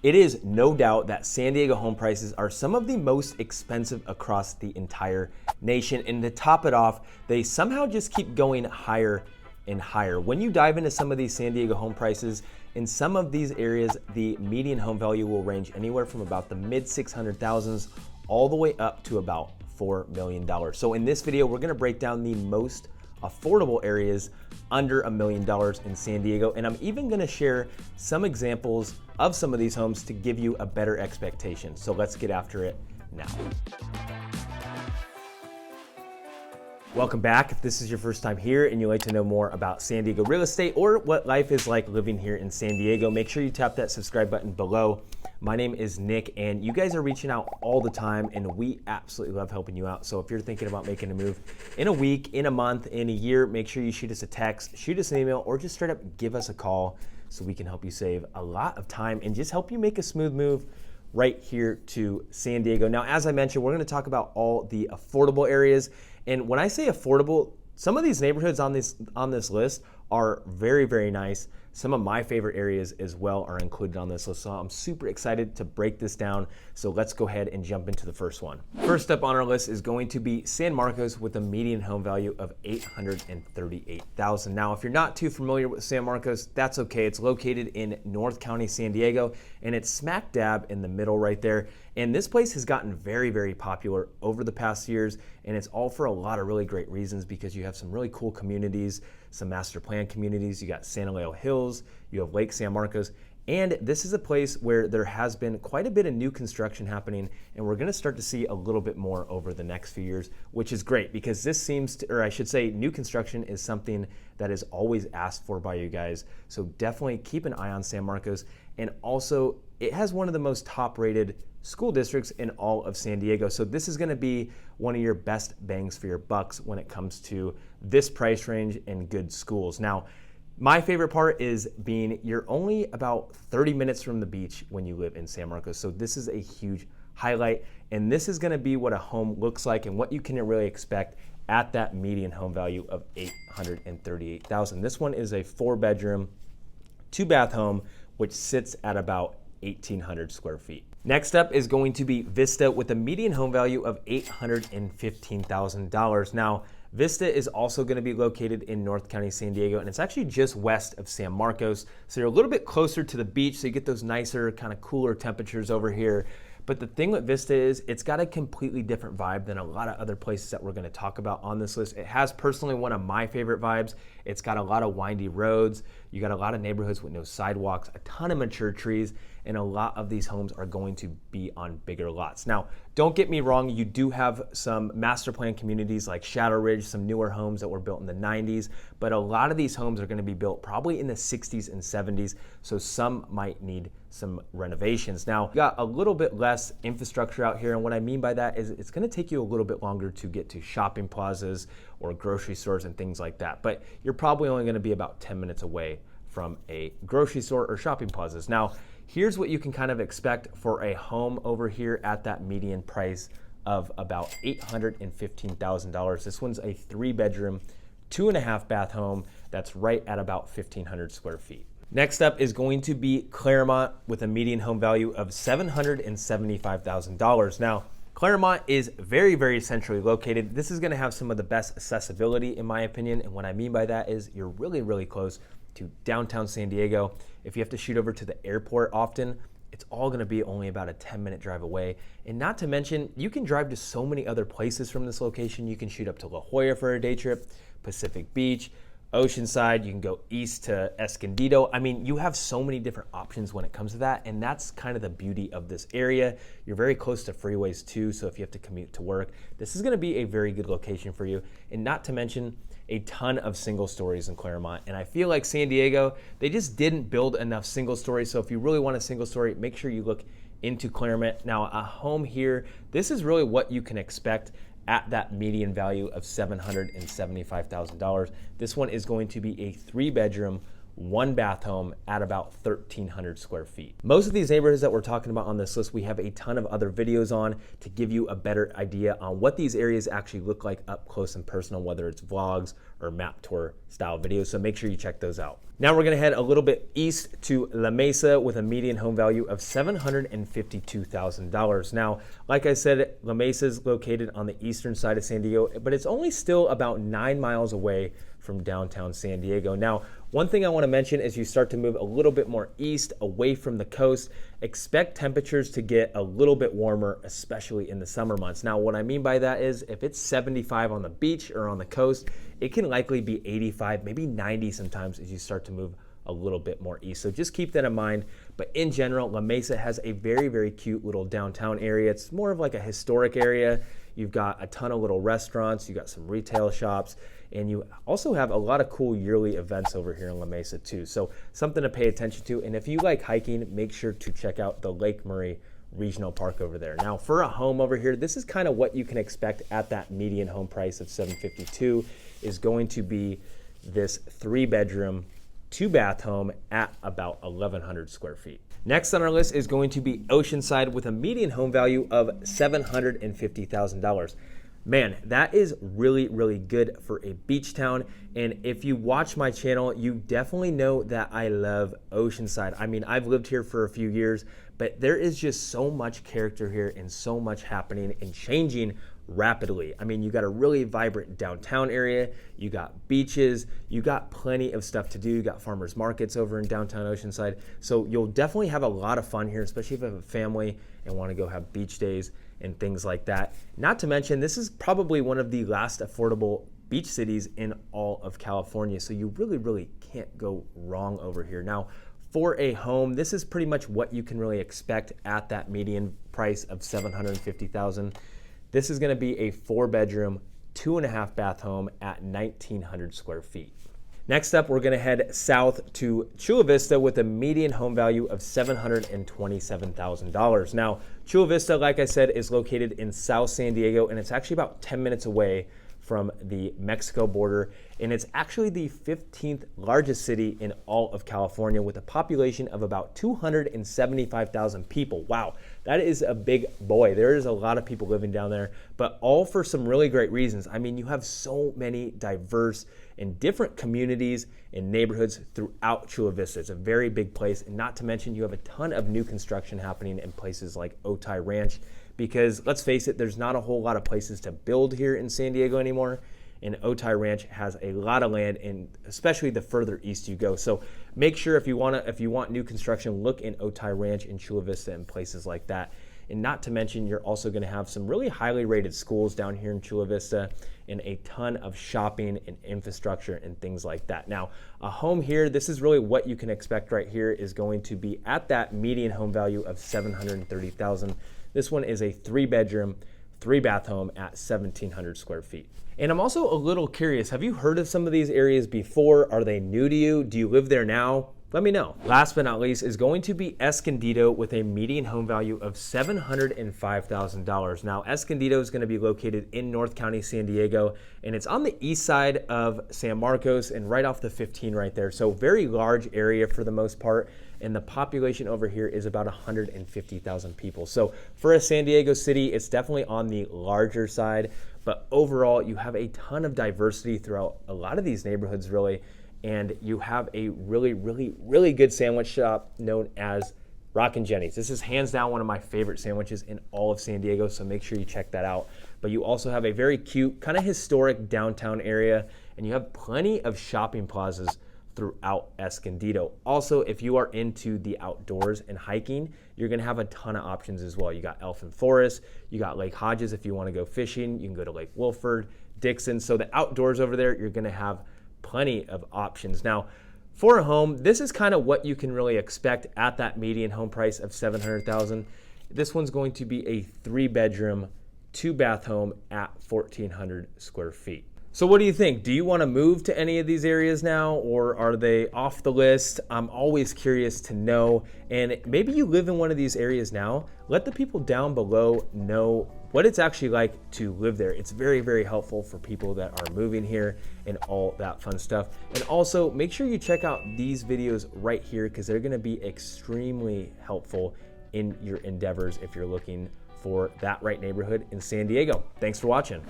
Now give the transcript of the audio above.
It is no doubt that San Diego home prices are some of the most expensive across the entire nation. And to top it off, they somehow just keep going higher and higher. When you dive into some of these San Diego home prices, in some of these areas, the median home value will range anywhere from about the mid 600,000s all the way up to about $4 million. So in this video, we're gonna break down the most affordable areas under $1 million in San Diego. And I'm even gonna share some examples of some of these homes to give you a better expectation. So let's get after it now. Welcome back. If this is your first time here and you'd like to know more about San Diego real estate or what life is like living here in San Diego, make sure you tap that subscribe button below. My name is Nick, and you guys are reaching out all the time, and we absolutely love helping you out. So if you're thinking about making a move in a week, in a month, in a year, make sure you shoot us a text, shoot us an email, or just straight up give us a call so we can help you save a lot of time and just help you make a smooth move right here to San Diego. Now, as I mentioned, we're gonna talk about all the affordable areas. And when I say affordable, some of these neighborhoods on this list are very, very nice. Some of my favorite areas as well are included on this list. So I'm super excited to break this down. So let's go ahead and jump into the first one. First up on our list is going to be San Marcos with a median home value of $838,000. Now, if you're not too familiar with San Marcos, that's okay. It's located in North County, San Diego, and it's smack dab in the middle right there. And this place has gotten very, very popular over the past years, and it's all for a lot of really great reasons because you have some really cool communities, some master plan communities. You got San Elijo Hills, you have Lake San Marcos, and this is a place where there has been quite a bit of new construction happening, and we're gonna start to see a little bit more over the next few years, which is great because this seems to, or I should say, new construction is something that is always asked for by you guys. So definitely keep an eye on San Marcos. And also, it has one of the most top-rated school districts in all of San Diego. So this is gonna be one of your best bangs for your bucks when it comes to this price range and good schools. Now, my favorite part is being you're only about 30 minutes from the beach when you live in San Marcos. So this is a huge highlight. And this is gonna be what a home looks like and what you can really expect at that median home value of $838,000. This one is a 4-bedroom, 2-bath home, which sits at about 1,800 square feet. Next up is going to be Vista with a median home value of $815,000. Now, Vista is also going to be located in North County, San Diego, and it's actually just west of San Marcos. So you're a little bit closer to the beach, so you get those nicer, kind of cooler temperatures over here. But the thing with Vista is it's got a completely different vibe than a lot of other places that we're going to talk about on this list. It has personally one of my favorite vibes. It's got a lot of windy roads. You got a lot of neighborhoods with no sidewalks, a ton of mature trees, and a lot of these homes are going to be on bigger lots. Now, don't get me wrong, you do have some master plan communities like Shadow Ridge, some newer homes that were built in the 90s, but a lot of these homes are going to be built probably in the 60s and 70s, so some might need some renovations. Now, we got a little bit less infrastructure out here, and what I mean by that is it's going to take you a little bit longer to get to shopping plazas or grocery stores and things like that, but you're probably only going to be about 10 minutes away from a grocery store or shopping plazas. Now, here's what you can kind of expect for a home over here at that median price of about $815,000. This one's a 3-bedroom, 2.5-bath home that's right at about 1,500 square feet. Next up is going to be Clairemont with a median home value of $775,000. Now, Clairemont is very, very centrally located. This is gonna have some of the best accessibility in my opinion, and what I mean by that is you're really, really close to downtown San Diego. If you have to shoot over to the airport often, it's all gonna be only about a 10-minute drive away. And not to mention, you can drive to so many other places from this location. You can shoot up to La Jolla for a day trip, Pacific Beach, Oceanside, you can go east to Escondido. I mean, you have so many different options when it comes to that, and that's kind of the beauty of this area. You're very close to freeways too, so if you have to commute to work, this is gonna be a very good location for you. And not to mention, a ton of single stories in Clairemont. And I feel like San Diego, they just didn't build enough single stories. So if you really want a single story, make sure you look into Clairemont. Now, a home here, this is really what you can expect at that median value of $775,000. This one is going to be a 3-bedroom, 1-bath home at about 1,300 square feet. Most of these neighborhoods that we're talking about on this list, we have a ton of other videos on to give you a better idea on what these areas actually look like up close and personal, whether it's vlogs or map tour style videos. So make sure you check those out. Now we're gonna head a little bit east to La Mesa with a median home value of $752,000. Now, like I said, La Mesa is located on the eastern side of San Diego, but it's only still about 9 miles away from downtown San Diego. Now, one thing I want to mention as you start to move a little bit more east away from the coast, expect temperatures to get a little bit warmer, especially in the summer months. Now, what I mean by that is if it's 75 on the beach or on the coast, it can likely be 85, maybe 90 sometimes as you start to move a little bit more east. So just keep that in mind. But in general, La Mesa has a very, very cute little downtown area. It's more of like a historic area. You've got a ton of little restaurants, you got some retail shops, and you also have a lot of cool yearly events over here in La Mesa too. So something to pay attention to. And if you like hiking, make sure to check out the Lake Murray Regional Park over there. Now for a home over here, this is kind of what you can expect at that median home price of $752 is going to be this 3-bedroom, 2-bath home at about 1,100 square feet. Next on our list is going to be Oceanside with a median home value of $750,000. Man, that is really, really good for a beach town. And if you watch my channel, you definitely know that I love Oceanside. I mean, I've lived here for a few years, but there is just so much character here and so much happening and changing rapidly. I mean, you got a really vibrant downtown area, you got beaches, you got plenty of stuff to do, you got farmers markets over in downtown Oceanside. So you'll definitely have a lot of fun here, especially if you have a family and want to go have beach days and things like that. Not to mention, this is probably one of the last affordable beach cities in all of California. So you really, really can't go wrong over here. Now, for a home, this is pretty much what you can really expect at that median price of $750,000. This is gonna be a 4-bedroom, 2.5-bath home at 1,900 square feet. Next up, we're gonna head south to Chula Vista with a median home value of $727,000. Now, Chula Vista, like I said, is located in South San Diego, and it's actually about 10 minutes away from the Mexico border, and it's actually the 15th largest city in all of California with a population of about 275,000 people. Wow, that is a big boy. There is a lot of people living down there, but all for some really great reasons. I mean, you have so many diverse and different communities and neighborhoods throughout Chula Vista. It's a very big place, and not to mention you have a ton of new construction happening in places like Otay Ranch, because let's face it, there's not a whole lot of places to build here in San Diego anymore. And Otay Ranch has a lot of land, and especially the further east you go. So make sure if you want new construction, look in Otay Ranch and Chula Vista and places like that. And not to mention, you're also going to have some really highly rated schools down here in Chula Vista and a ton of shopping and infrastructure and things like that. Now, a home here, this is really what you can expect right here, is going to be at that median home value of $730,000. This one is a 3-bedroom, 3-bath home at 1,700 square feet. And I'm also a little curious, have you heard of some of these areas before? Are they new to you? Do you live there now? Let me know. Last but not least is going to be Escondido with a median home value of $705,000. Now, Escondido is going to be located in North County, San Diego, and it's on the east side of San Marcos and right off the 15 right there. So very large area for the most part. And the population over here is about 150,000 people. So for a San Diego city, it's definitely on the larger side, but overall you have a ton of diversity throughout a lot of these neighborhoods really, and you have a really, really, really good sandwich shop known as Rockin' Jenny's. This is hands down one of my favorite sandwiches in all of San Diego, so make sure you check that out. But you also have a very cute, kind of historic downtown area, and you have plenty of shopping plazas throughout Escondido. Also, if you are into the outdoors and hiking, you're gonna have a ton of options as well. You got Elfin Forest, you got Lake Hodges if you wanna go fishing, you can go to Lake Wilford, Dixon. So the outdoors over there, you're gonna have plenty of options. Now, for a home, this is kind of what you can really expect at that median home price of $700,000. This one's going to be a 3-bedroom, 2-bath home at 1,400 square feet. So what do you think? Do you want to move to any of these areas now, or are they off the list? I'm always curious to know. And maybe you live in one of these areas now. Let the people down below know what it's actually like to live there. It's very, very helpful for people that are moving here and all that fun stuff. And also make sure you check out these videos right here, because they're going to be extremely helpful in your endeavors if you're looking for that right neighborhood in San Diego. Thanks for watching.